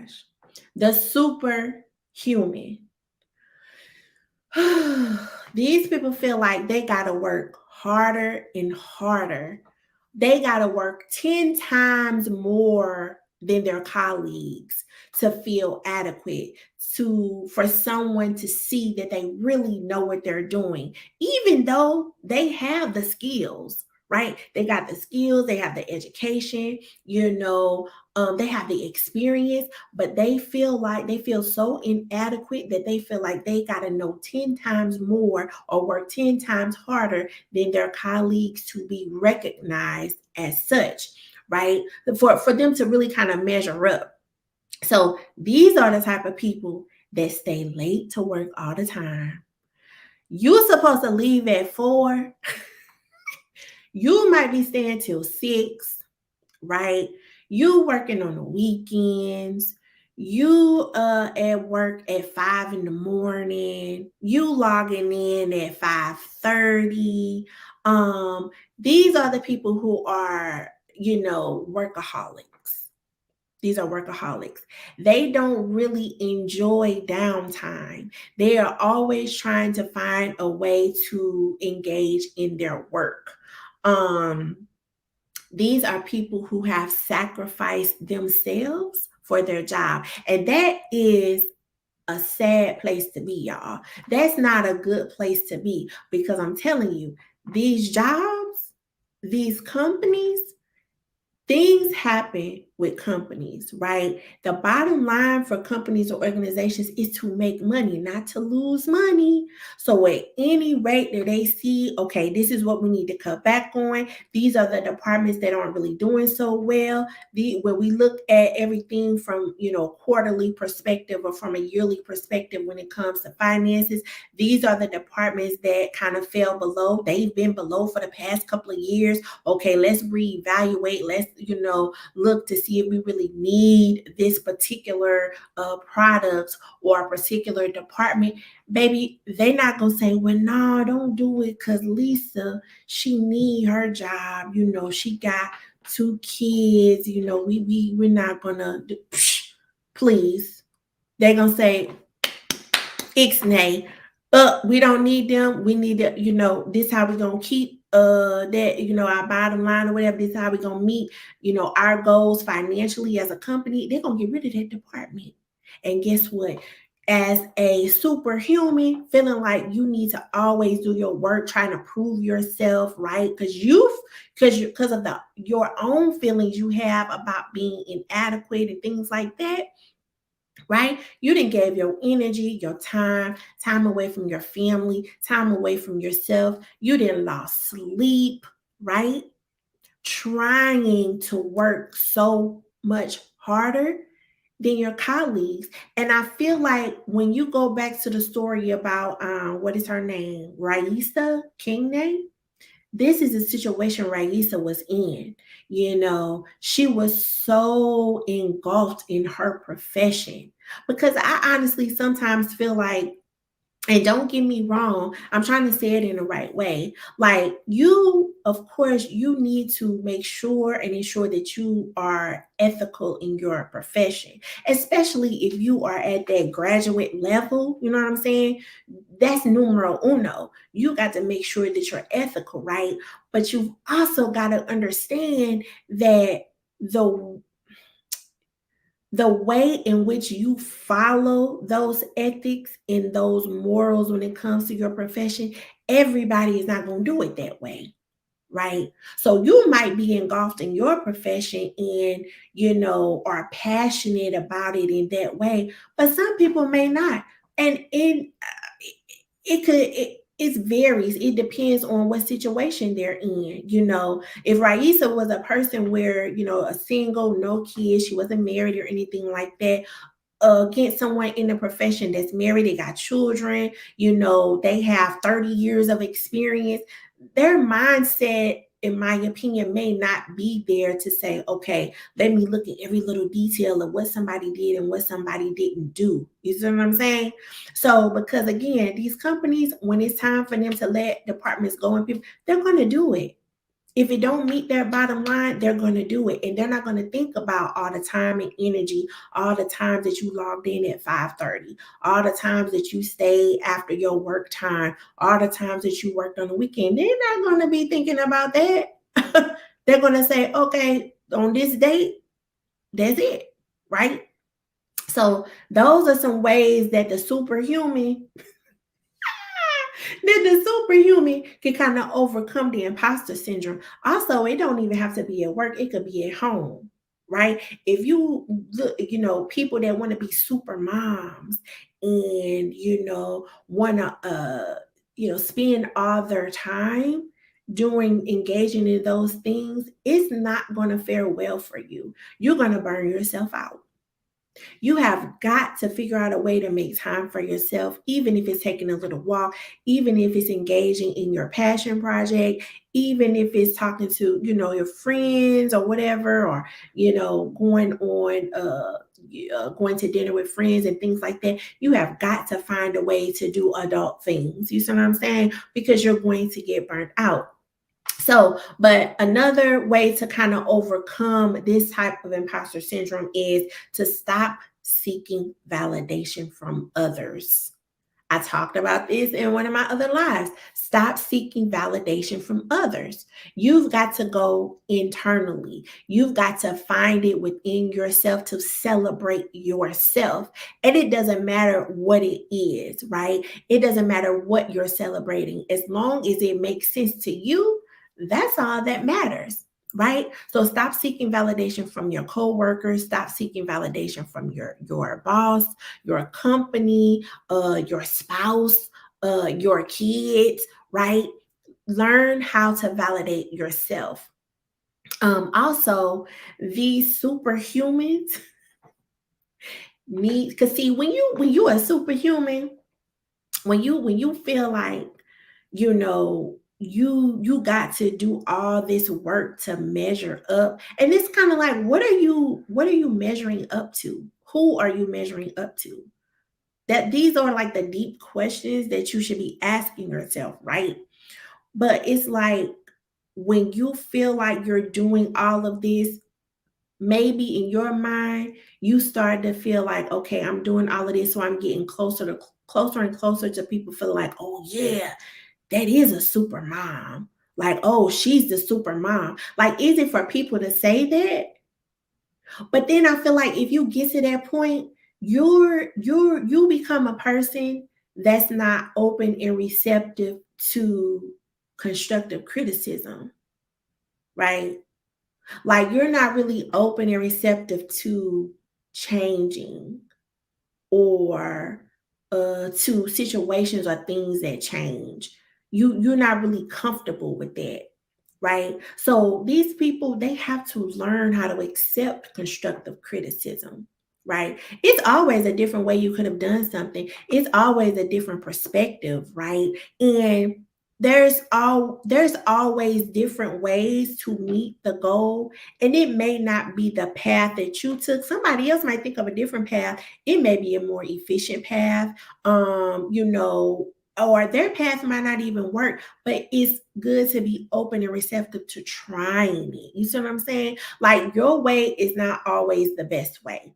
gosh. The superhuman. These people feel like they got to work harder and harder. They got to work 10 times more than their colleagues to feel adequate, to for someone to see that they really know what they're doing, even though they have the skills, right? They got the skills, they have the education, they have the experience, but they feel so inadequate that they feel like they got to know 10 times more or work 10 times harder than their colleagues to be recognized as such, right? For them to really kind of measure up. So these are the type of people that stay late to work all the time. You're supposed to leave at 4. You might be staying till 6, right? You working on the weekends. You at work at 5 in the morning. You logging in at 5:30. These are the people who are, workaholics. These are workaholics. They don't really enjoy downtime. They are always trying to find a way to engage in their work. These are people who have sacrificed themselves for their job. And that is a sad place to be, y'all. That's not a good place to be, because I'm telling you, these jobs, these companies, things happen with companies, right? The bottom line for companies or organizations is to make money, not to lose money. So at any rate that they see, okay, this is what we need to cut back on. These are the departments that aren't really doing so well. When we look at everything from, quarterly perspective or from a yearly perspective when it comes to finances, these are the departments that kind of fell below. They've been below for the past couple of years. Okay, let's reevaluate. Let's, look to see if we really need this particular product or a particular department. Baby, they not gonna say, well, no, don't do it, because Lisa, she need her job. She got 2 kids. We're not gonna please. They're gonna say, ixnay. We don't need them. We need to, this how we're gonna keep that, our bottom line or whatever. This is how we're gonna meet, our goals financially as a company. They're gonna get rid of that department. And guess what? As a superhuman, feeling like you need to always do your work, trying to prove yourself, right? Because of your own feelings you have about being inadequate and things like that, right? You didn't give your energy, your time away from your family, time away from yourself. You didn't lost sleep, right? Trying to work so much harder than your colleagues. And I feel like when you go back to the story about what is her name? Raisa Kingney. This is a situation Raisa was in. She was so engulfed in her profession, because I honestly sometimes feel like, and don't get me wrong, I'm trying to say it in the right way. Like, of course, you need to make sure and ensure that you are ethical in your profession, especially if you are at that graduate level. You know what I'm saying? That's numero uno. You got to make sure that you're ethical, right? But you've also got to understand that the the way in which you follow those ethics and those morals when it comes to your profession, everybody is not going to do it that way, right? So you might be engulfed in your profession and, are passionate about it in that way, but some people may not. And it varies. It depends on what situation they're in. If Raisa was a person where, a single, no kids, she wasn't married or anything like that, against someone in the profession that's married, they got children, they have 30 years of experience, their mindset, in my opinion, may not be there to say, okay, let me look at every little detail of what somebody did and what somebody didn't do. You see what I'm saying? So, because again, these companies, when it's time for them to let departments go and people, they're going to do it. If it don't meet their bottom line, they're going to do it. And they're not going to think about all the time and energy, all the times that you logged in at 5:30, all the times that you stayed after your work time, all the times that you worked on the weekend. They're not going to be thinking about that. They're going to say, okay, on this date, that's it, right? So those are some ways that the superhuman the superhuman can kind of overcome the imposter syndrome. Also, it don't even have to be at work, it could be at home, right? If you look, people that want to be super moms and want to spend all their time doing engaging in those things, it's not going to fare well for you. You're going to burn yourself out. You have got to figure out a way to make time for yourself, even if it's taking a little walk, even if it's engaging in your passion project, even if it's talking to, your friends or whatever, or, going to dinner with friends and things like that. You have got to find a way to do adult things. You see what I'm saying? Because you're going to get burnt out. So, but another way to kind of overcome this type of imposter syndrome is to stop seeking validation from others. I talked about this in one of my other lives. Stop seeking validation from others. You've got to go internally. You've got to find it within yourself to celebrate yourself. And it doesn't matter what it is, right? It doesn't matter what you're celebrating. As long as it makes sense to you, that's all that matters. Right? So stop seeking validation from your coworkers, stop seeking validation from your boss, your company, your spouse, your kids, right? Learn how to validate yourself. Also, these superhumans need, because see, when you are superhuman, when you feel like you got to do all this work to measure up, and it's kind of like, what are you measuring up to? Who are you measuring up to? That these are like the deep questions that you should be asking yourself, right? But it's like, when you feel like you're doing all of this, maybe in your mind you start to feel like, okay, I'm doing all of this, so I'm getting closer and closer to people feeling like, oh yeah, that is a super mom. Like, oh, she's the super mom. Like, is it for people to say that? But then I feel like if you get to that point, you become a person that's not open and receptive to constructive criticism, right? Like, you're not really open and receptive to changing, or to situations or things that change. You're not really comfortable with that, right? So these people, they have to learn how to accept constructive criticism, right? It's always a different way you could have done something. It's always a different perspective, right? And there's always different ways to meet the goal, and it may not be the path that you took. Somebody else might think of a different path. It may be a more efficient path, or their path might not even work, but it's good to be open and receptive to trying it. You see what I'm saying? Like, your way is not always the best way.